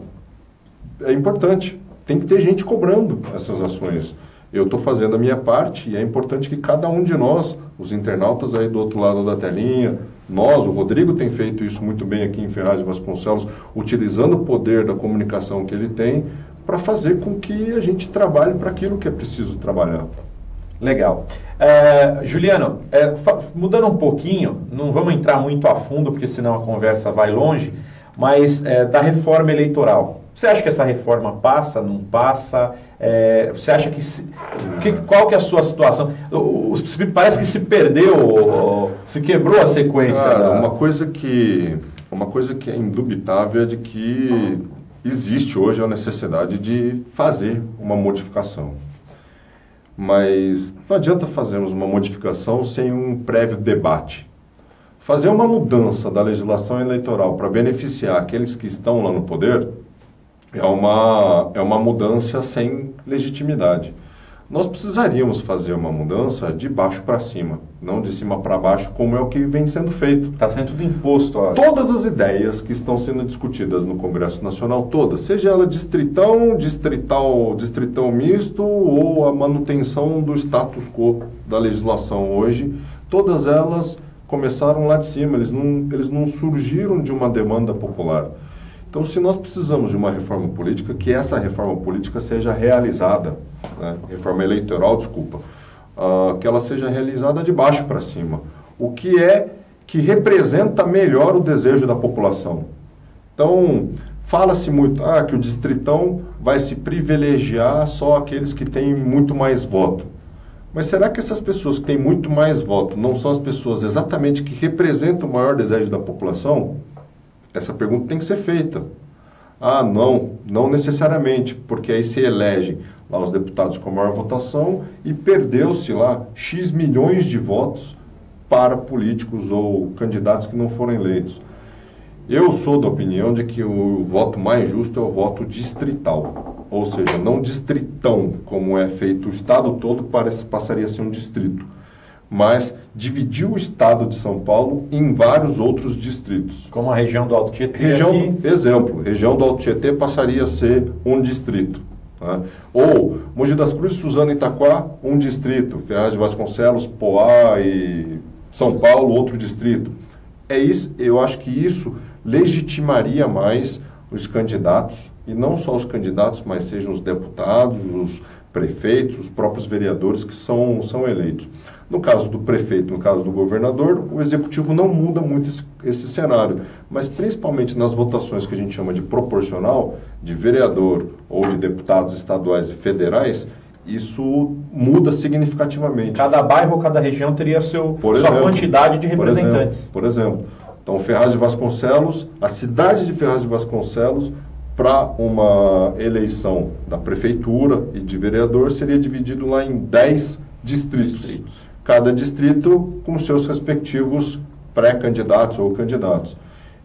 É importante, tem que ter gente cobrando essas ações. Eu estou fazendo a minha parte e é importante que cada um de nós, os internautas aí do outro lado da telinha, nós, o Rodrigo tem feito isso muito bem aqui em Ferraz de Vasconcelos, utilizando o poder da comunicação que ele tem para fazer com que a gente trabalhe para aquilo que é preciso trabalhar. Legal. Juliano, mudando um pouquinho, não vamos entrar muito a fundo, porque senão a conversa vai longe, mas da reforma eleitoral. Você acha que essa reforma passa, não passa? Você acha qual que é a sua situação? Parece que se perdeu, se quebrou a sequência. Cara, uma coisa que é indubitável é de que existe hoje a necessidade de fazer uma modificação. Mas não adianta fazermos uma modificação sem um prévio debate. Fazer uma mudança da legislação eleitoral para beneficiar aqueles que estão lá no poder é uma mudança sem legitimidade. Nós precisaríamos fazer uma mudança de baixo para cima, não de cima para baixo, como é o que vem sendo feito. Está sendo tudo imposto. Todas as ideias que estão sendo discutidas no Congresso Nacional, todas, seja ela distrital misto ou a manutenção do status quo da legislação hoje, todas elas começaram lá de cima, eles não surgiram de uma demanda popular. Então, se nós precisamos de uma reforma política, que essa reforma política seja realizada, né? Reforma eleitoral, desculpa, que ela seja realizada de baixo para cima. O que representa melhor o desejo da população. Então, fala-se muito que o distritão vai se privilegiar só aqueles que têm muito mais voto. Mas será que essas pessoas que têm muito mais voto não são as pessoas exatamente que representam o maior desejo da população? Essa pergunta tem que ser feita. Não necessariamente, porque aí se elege lá os deputados com a maior votação e perdeu-se lá X milhões de votos para políticos ou candidatos que não foram eleitos. Eu sou da opinião de que o voto mais justo é o voto distrital, ou seja, não distritão, como é feito o estado todo, passaria a ser um distrito, mas dividir o estado de São Paulo em vários outros distritos. Como a região do Alto Tietê. Região do Alto Tietê passaria a ser um distrito. Né? Ou Mogi das Cruzes, Suzano e Itaquá, um distrito. Ferraz de Vasconcelos, Poá e São Paulo, outro distrito. Eu acho que isso legitimaria mais os candidatos, e não só os candidatos, mas sejam os deputados, os prefeitos, os próprios vereadores que são eleitos. No caso do prefeito, no caso do governador, o executivo não muda muito esse cenário, mas principalmente nas votações que a gente chama de proporcional, de vereador ou de deputados estaduais e federais, isso muda significativamente. Cada bairro ou cada região teria sua quantidade de representantes. Por exemplo, então Ferraz de Vasconcelos, a cidade de Ferraz de Vasconcelos, para uma eleição da prefeitura e de vereador, seria dividido lá em 10 distritos. cada distrito com seus respectivos pré-candidatos ou candidatos.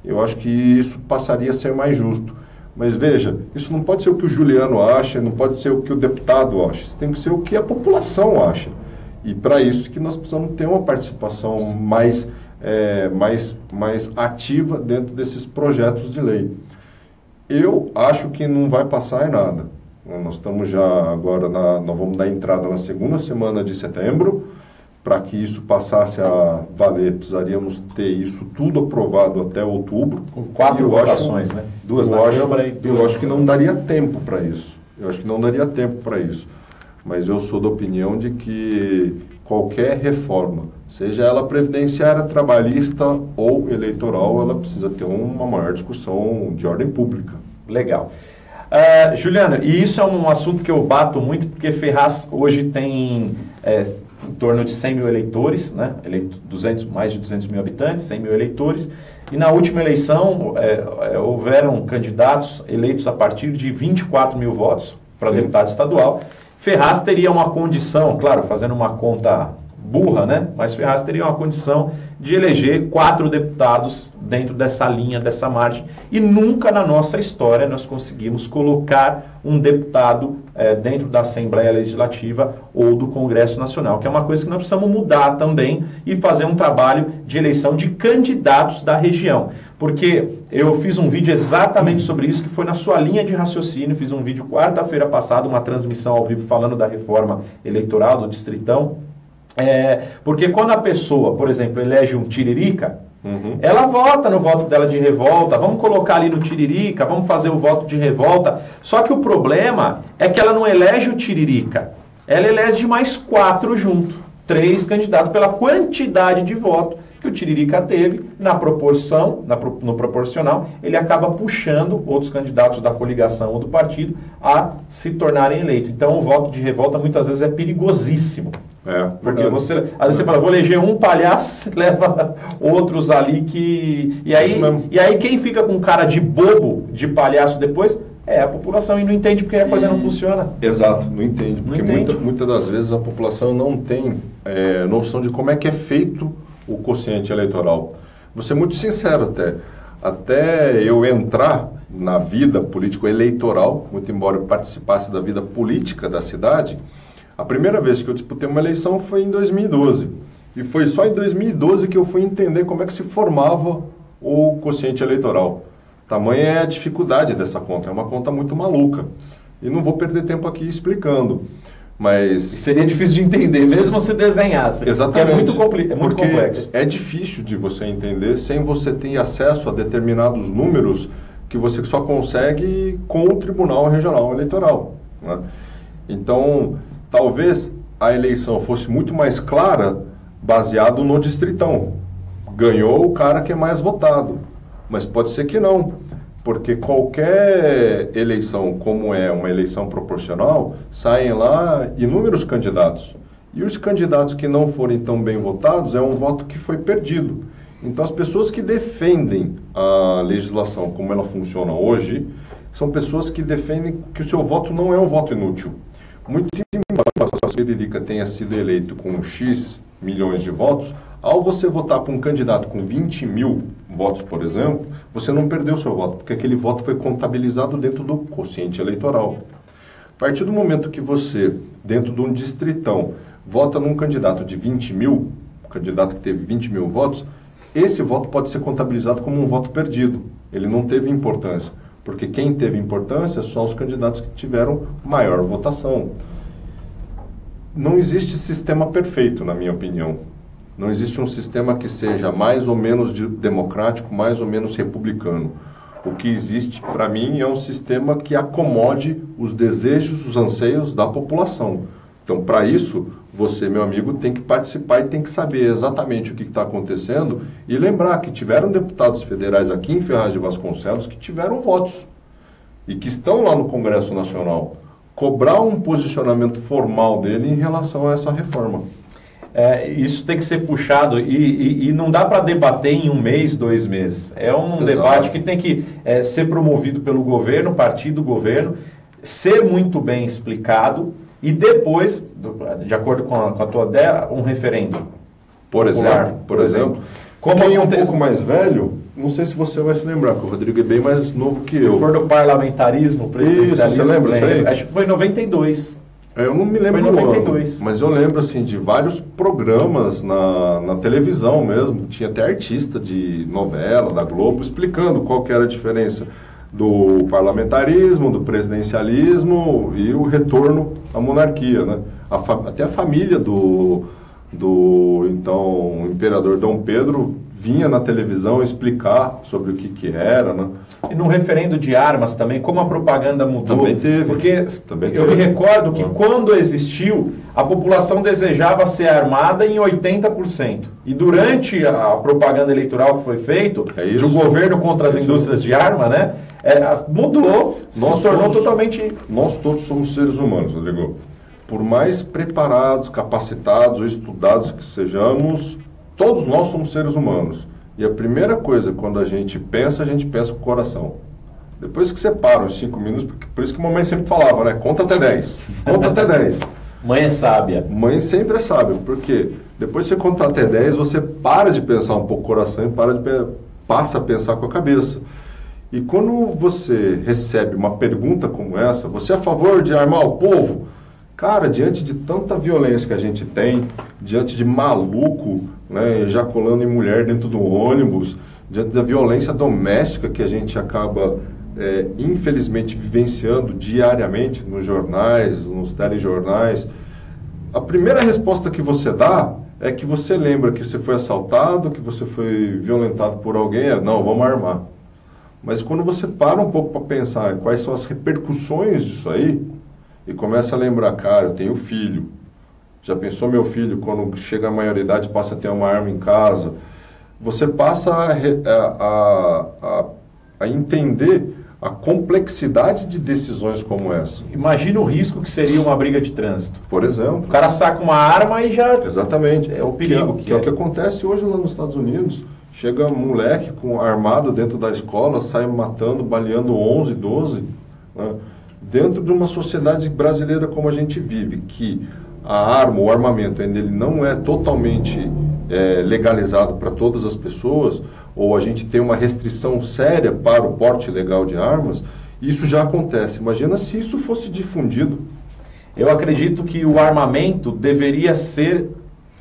Eu acho que isso passaria a ser mais justo. Mas veja, isso não pode ser o que o Juliano acha, não pode ser o que o deputado acha, isso tem que ser o que a população acha. E para isso que nós precisamos ter uma participação mais ativa dentro desses projetos de lei. Eu acho que não vai passar em nada. Nós estamos já agora, nós vamos dar entrada na segunda semana de setembro. Para que isso passasse a valer, precisaríamos ter isso tudo aprovado até outubro. Com 4 votações, né? 2 na Câmara e 2. Eu acho que não daria tempo para isso. Mas eu sou da opinião de que qualquer reforma, seja ela previdenciária, trabalhista ou eleitoral, ela precisa ter uma maior discussão de ordem pública. Legal. Juliano, e isso é um assunto que eu bato muito, porque Ferraz hoje tem em torno de 100 mil eleitores, né? Mais de 200 mil habitantes, 100 mil eleitores, e na última eleição houveram candidatos eleitos a partir de 24 mil votos para deputado estadual. Ferraz teria uma condição, claro, fazendo uma conta burra, né? Mas Ferraz teria uma condição de eleger 4 deputados dentro dessa linha, dessa margem. E nunca na nossa história nós conseguimos colocar um deputado dentro da Assembleia Legislativa ou do Congresso Nacional, que é uma coisa que nós precisamos mudar também e fazer um trabalho de eleição de candidatos da região. Porque eu fiz um vídeo exatamente sobre isso, que foi na sua linha de raciocínio. Fiz um vídeo quarta-feira passada, uma transmissão ao vivo falando da reforma eleitoral do Distritão. Porque quando a pessoa, por exemplo, elege um Tiririca, ela vota no voto dela de revolta, vamos colocar ali no Tiririca, vamos fazer o voto de revolta. Só que o problema é que ela não elege o Tiririca, ela elege mais 4 junto, 3 candidatos pela quantidade de voto que o Tiririca teve na proporção, no proporcional, ele acaba puxando outros candidatos da coligação ou do partido a se tornarem eleitos. Então o voto de revolta muitas vezes é perigosíssimo. Porque às vezes você fala, vou eleger um palhaço, você leva outros ali que... E aí quem fica com cara de bobo, de palhaço depois, é a população, e não entende porque a coisa não funciona. Exato, não entende. Porque muitas das vezes a população não tem noção de como é que é feito o quociente eleitoral. Vou ser muito sincero até eu entrar na vida político-eleitoral, muito embora eu participasse da vida política da cidade, a primeira vez que eu disputei uma eleição foi em 2012. E foi só em 2012 que eu fui entender como é que se formava o quociente eleitoral. Tamanha é a dificuldade dessa conta, é uma conta muito maluca. E não vou perder tempo aqui explicando. Mas seria difícil de entender, mesmo se desenhasse. Exatamente. É muito complexo. É difícil de você entender sem você ter acesso a determinados números que você só consegue com o Tribunal Regional Eleitoral, né? Então, talvez a eleição fosse muito mais clara baseado no distritão. Ganhou o cara que é mais votado. Mas pode ser que não. Porque qualquer eleição, como é uma eleição proporcional, saem lá inúmeros candidatos. E os candidatos que não forem tão bem votados, é um voto que foi perdido. Então, as pessoas que defendem a legislação como ela funciona hoje, são pessoas que defendem que o seu voto não é um voto inútil. Muito embora o Tiririca tenha sido eleito com X milhões de votos, ao você votar para um candidato com 20 mil votos, por exemplo, você não perdeu seu voto, porque aquele voto foi contabilizado dentro do quociente eleitoral. A partir do momento que você, dentro de um distritão, vota num candidato de 20 mil, um candidato que teve 20 mil votos, esse voto pode ser contabilizado como um voto perdido. Ele não teve importância, porque quem teve importância são os candidatos que tiveram maior votação. Não existe sistema perfeito, na minha opinião. Não existe um sistema que seja mais ou menos democrático, mais ou menos republicano. O que existe, para mim, é um sistema que acomode os desejos, os anseios da população. Então, para isso, você, meu amigo, tem que participar e tem que saber exatamente o que está acontecendo e lembrar que tiveram deputados federais aqui em Ferraz de Vasconcelos que tiveram votos e que estão lá no Congresso Nacional. Cobrar um posicionamento formal dele em relação a essa reforma. Isso tem que ser puxado e não dá para debater em 1 mês, 2 meses. É um debate que tem que ser promovido pelo governo, partido, governo, ser muito bem explicado e depois, de acordo com a tua ideia, um referendo. Por exemplo. Como quem é um acontece... pouco mais velho, não sei se você vai se lembrar, porque o Rodrigo é bem mais novo que eu. Se for do parlamentarismo, presidencialismo... Isso, você lembra disso aí? Acho que foi em 92. Eu não me lembro foi em 92. do ano, mas eu lembro assim, de vários programas na televisão mesmo. Tinha até artista de novela, da Globo, explicando qual que era a diferença do parlamentarismo, do presidencialismo e o retorno à monarquia, né? Até a família do então imperador Dom Pedro vinha na televisão explicar sobre o que era, né? E no referendo de armas também, como a propaganda mudou. Também teve. Porque eu me recordo que quando existiu, a população desejava ser armada em 80%. E durante a propaganda eleitoral que foi feito, do governo contra as indústrias de arma, né? Mudou, se tornou totalmente... Nós todos somos seres humanos, Rodrigo. Por mais preparados, capacitados ou estudados que sejamos, todos nós somos seres humanos. E a primeira coisa, quando a gente pensa com o coração. Depois que você para os 5 minutos, por isso que a mamãe sempre falava, né? Conta até 10. Conta até 10. Mãe é sábia. Mãe sempre é sábia, porque depois que você contar até 10, você para de pensar um pouco com o coração e passa a pensar com a cabeça. E quando você recebe uma pergunta como essa, você é a favor de armar o povo? Cara, diante de tanta violência que a gente tem, diante de maluco, né, ejaculando em mulher dentro do ônibus, diante da violência doméstica que a gente acaba, infelizmente, vivenciando diariamente nos jornais, nos telejornais, a primeira resposta que você dá é que você lembra que você foi assaltado, que você foi violentado por alguém, não, vamos armar. Mas quando você para um pouco para pensar em quais são as repercussões disso aí, e começa a lembrar, cara, eu tenho filho. Já pensou meu filho, quando chega à maioridade, passa a ter uma arma em casa? Você passa a entender a complexidade de decisões como essa. Imagina o risco que seria uma briga de trânsito. Por exemplo. O cara saca uma arma e já... Exatamente. É o perigo que é o que acontece hoje lá nos Estados Unidos. Chega um moleque armado dentro da escola, sai matando, baleando 11, 12, né? Dentro de uma sociedade brasileira como a gente vive, que a arma, o armamento, ainda ele não é totalmente legalizado para todas as pessoas, ou a gente tem uma restrição séria para o porte legal de armas, isso já acontece. Imagina se isso fosse difundido. Eu acredito que o armamento deveria ser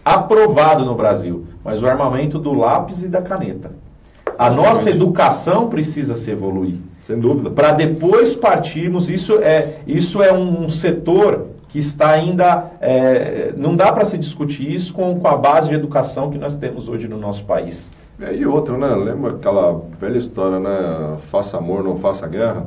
aprovado no Brasil, mas o armamento do lápis e da caneta. A nossa educação precisa se evoluir. Sem dúvida. Para depois partirmos, isso é um setor que está ainda... não dá para se discutir isso com a base de educação que nós temos hoje no nosso país. E outra, né? Lembra aquela velha história, né? Faça amor, não faça guerra?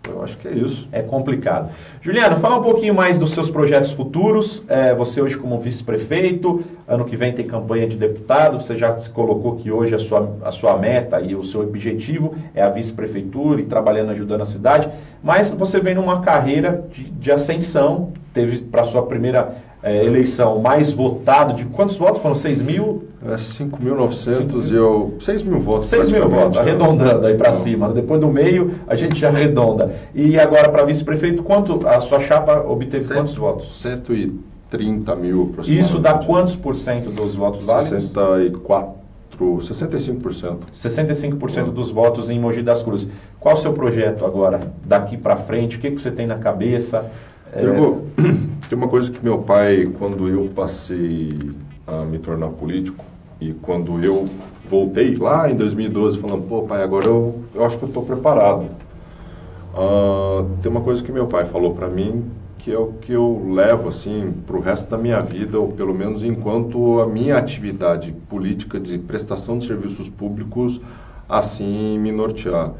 Eu acho que é isso. É complicado. Juliano, fala um pouquinho mais dos seus projetos futuros. Você hoje como vice-prefeito, ano que vem tem campanha de deputado. Você já se colocou que hoje a sua meta e o seu objetivo é a vice-prefeitura e trabalhando, ajudando a cidade. Mas você vem numa carreira de ascensão. Teve para sua primeira eleição mais votado. De quantos votos? Foram 6 mil? 5.900 e eu... 6 mil votos. 6 mil votos, arredondando aí para cima. Depois do meio, a gente já arredonda. E agora para vice-prefeito, a sua chapa obteve quantos votos? 130 mil aproximadamente. Isso dá quantos por cento dos votos válidos? 65%. 65% dos votos em Mogi das Cruzes. Qual o seu projeto agora, daqui para frente? O que você tem na cabeça? Tem uma coisa que meu pai, quando eu passei a me tornar político, e quando eu voltei lá em 2012, falando, pô pai, agora eu acho que eu estou preparado. Tem uma coisa que meu pai falou para mim, que é o que eu levo assim para o resto da minha vida, ou pelo menos enquanto a minha atividade política de prestação de serviços públicos assim me nortear.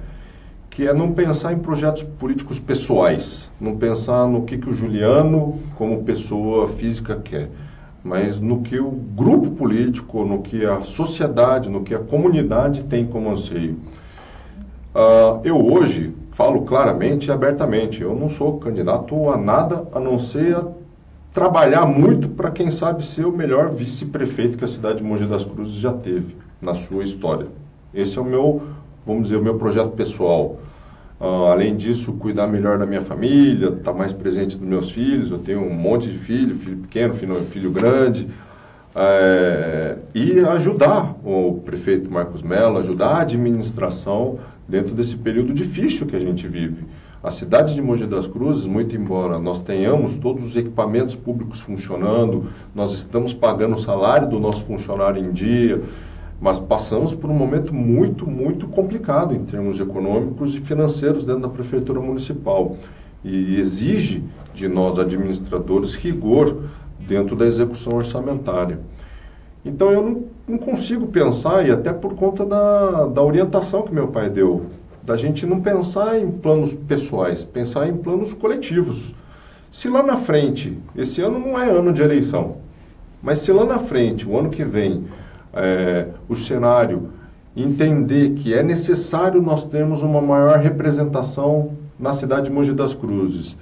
Que é não pensar em projetos políticos pessoais, não pensar no que o Juliano, como pessoa física, quer, mas no que o grupo político, no que a sociedade, no que a comunidade tem como anseio. Eu hoje falo claramente e abertamente, eu não sou candidato a nada, a não ser a trabalhar muito para, quem sabe, ser o melhor vice-prefeito que a cidade de Mogi das Cruzes já teve na sua história. Esse é o meu, vamos dizer, o meu projeto pessoal. Além disso, cuidar melhor da minha família, estar mais presente dos meus filhos. Eu tenho um monte de filho pequeno, filho grande. E ajudar o prefeito Marcos Mello, ajudar a administração dentro desse período difícil que a gente vive. A cidade de Mogi das Cruzes, muito embora nós tenhamos todos os equipamentos públicos funcionando, nós estamos pagando o salário do nosso funcionário em dia, mas passamos por um momento muito, muito complicado em termos econômicos e financeiros dentro da Prefeitura Municipal. E exige de nós, administradores, rigor dentro da execução orçamentária. Então eu não consigo pensar, e até por conta da orientação que meu pai deu, da gente não pensar em planos pessoais, pensar em planos coletivos. Se lá na frente, esse ano não é ano de eleição, mas se lá na frente, o ano que vem, o cenário entender que é necessário nós termos uma maior representação na cidade de Mogi das Cruzes,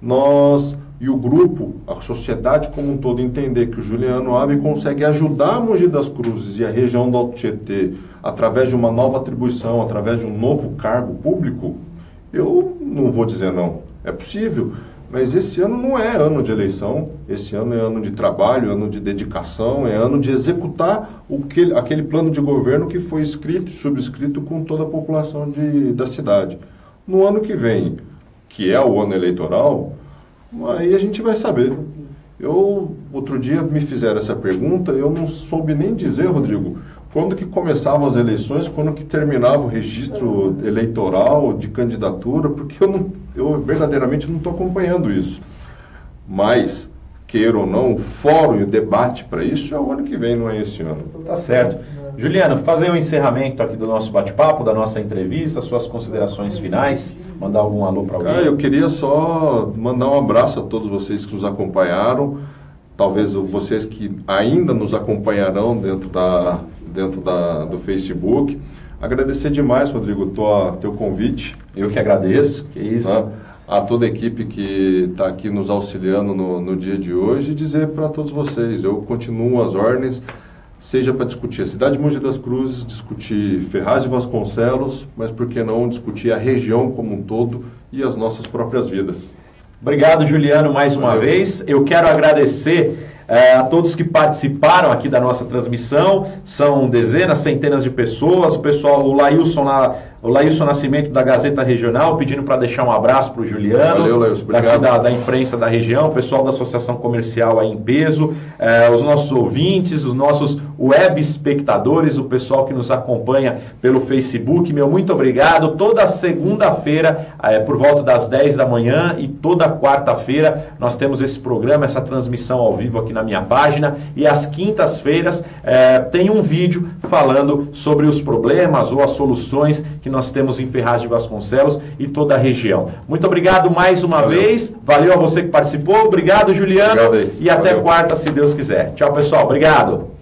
nós e o grupo, a sociedade como um todo, entender que o Juliano Abbe consegue ajudar a Mogi das Cruzes e a região do Alto Tietê através de uma nova atribuição, através de um novo cargo público, eu não vou dizer não. É possível, mas esse ano não é ano de eleição, esse ano é ano de trabalho, ano de dedicação, é ano de executar aquele plano de governo que foi escrito e subscrito com toda a população da cidade. No ano que vem, que é o ano eleitoral, aí a gente vai saber. Outro dia me fizeram essa pergunta, eu não soube nem dizer, Rodrigo, quando que começavam as eleições, quando que terminava o registro eleitoral de candidatura, porque eu verdadeiramente não estou acompanhando isso. Mas, queira ou não, o fórum e o debate para isso é o ano que vem, não é esse ano. Tá certo. Juliano, fazer um encerramento aqui do nosso bate-papo, da nossa entrevista, suas considerações finais, mandar algum alô para alguém. Eu queria só mandar um abraço a todos vocês que nos acompanharam, talvez vocês que ainda nos acompanharão dentro do Facebook. Agradecer demais, Rodrigo, teu convite. Eu que agradeço, que isso. A toda a equipe que está aqui nos auxiliando no dia de hoje, e dizer para todos vocês, eu continuo às ordens, seja para discutir a cidade de Mogi das Cruzes, discutir Ferraz de Vasconcelos, mas por que não discutir a região como um todo e as nossas próprias vidas. Obrigado, Juliano, mais uma vez. Eu quero agradecer a todos que participaram aqui da nossa transmissão. São dezenas, centenas de pessoas. O pessoal, o Laílson Nascimento da Gazeta Regional, pedindo para deixar um abraço para o Juliano. Valeu, Laílson, obrigado. Da imprensa da região, o pessoal da Associação Comercial aí em peso, os nossos ouvintes, os nossos web espectadores, o pessoal que nos acompanha pelo Facebook. Meu muito obrigado. Toda segunda-feira, por volta das 10 da manhã, e toda quarta-feira nós temos esse programa, essa transmissão ao vivo aqui na minha página, e às quintas-feiras tem um vídeo falando sobre os problemas ou as soluções que nós temos em Ferraz de Vasconcelos e toda a região. Muito obrigado mais uma vez, valeu a você que participou, obrigado, Juliano, obrigado aí. E até quarta, se Deus quiser. Tchau, pessoal, obrigado.